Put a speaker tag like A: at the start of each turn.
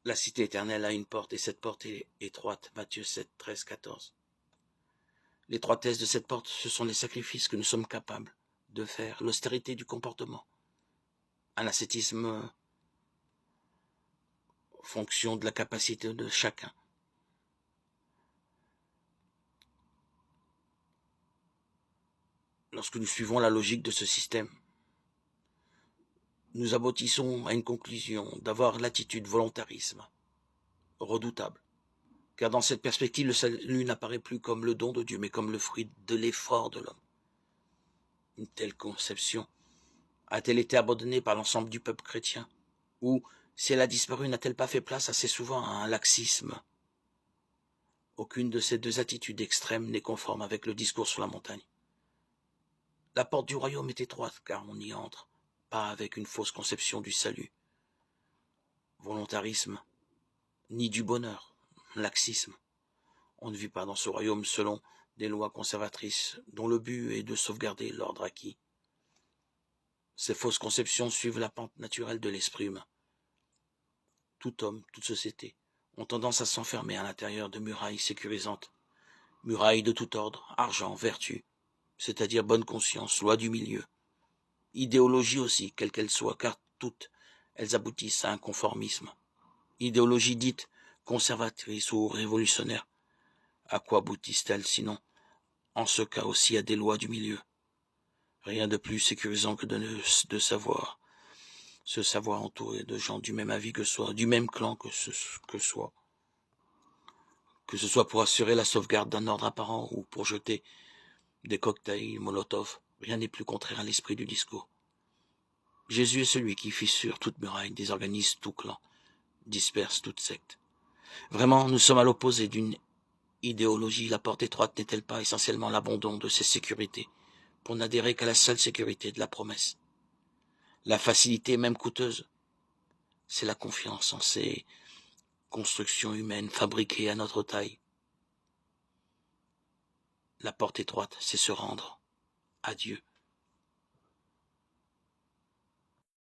A: La cité éternelle a une porte et cette porte est étroite. Matthieu 7, 13, 14. L'étroitesse de cette porte, ce sont les sacrifices que nous sommes capables de faire, l'austérité du comportement, un ascétisme fonction de la capacité de chacun. Lorsque nous suivons la logique de ce système, nous aboutissons à une conclusion d'avoir l'attitude volontarisme, redoutable. Car dans cette perspective, le salut n'apparaît plus comme le don de Dieu, mais comme le fruit de l'effort de l'homme. Une telle conception a-t-elle été abandonnée par l'ensemble du peuple chrétien? Ou, si elle a disparu, n'a-t-elle pas fait place assez souvent à un laxisme? Aucune de ces deux attitudes extrêmes n'est conforme avec le discours sur la montagne. La porte du royaume est étroite, car on y entre, pas avec une fausse conception du salut. Volontarisme, ni du bonheur, laxisme. On ne vit pas dans ce royaume selon des lois conservatrices dont le but est de sauvegarder l'ordre acquis. Ces fausses conceptions suivent la pente naturelle de l'esprit humain. Tout homme, toute société, ont tendance à s'enfermer à l'intérieur de murailles sécurisantes. Murailles de tout ordre, argent, vertu, c'est-à-dire bonne conscience, loi du milieu. Idéologie aussi, quelle qu'elle soit, car toutes, elles aboutissent à un conformisme. Idéologie dite conservatrice ou révolutionnaire. À quoi aboutissent-elles sinon, en ce cas aussi, à des lois du milieu? Rien de plus sécurisant que de savoir, se savoir entouré de gens du même avis que soi, du même clan que soi. Que ce soit pour assurer la sauvegarde d'un ordre apparent ou pour jeter des cocktails Molotov, rien n'est plus contraire à l'esprit du discours. Jésus est celui qui fissure toute muraille, désorganise tout clan, disperse toute secte. Vraiment, nous sommes à l'opposé d'une idéologie. La porte étroite n'est-elle pas essentiellement l'abandon de ses sécurités pour n'adhérer qu'à la seule sécurité de la promesse? La facilité, même coûteuse, c'est la confiance en ces constructions humaines fabriquées à notre taille. La porte étroite, c'est se rendre à Dieu.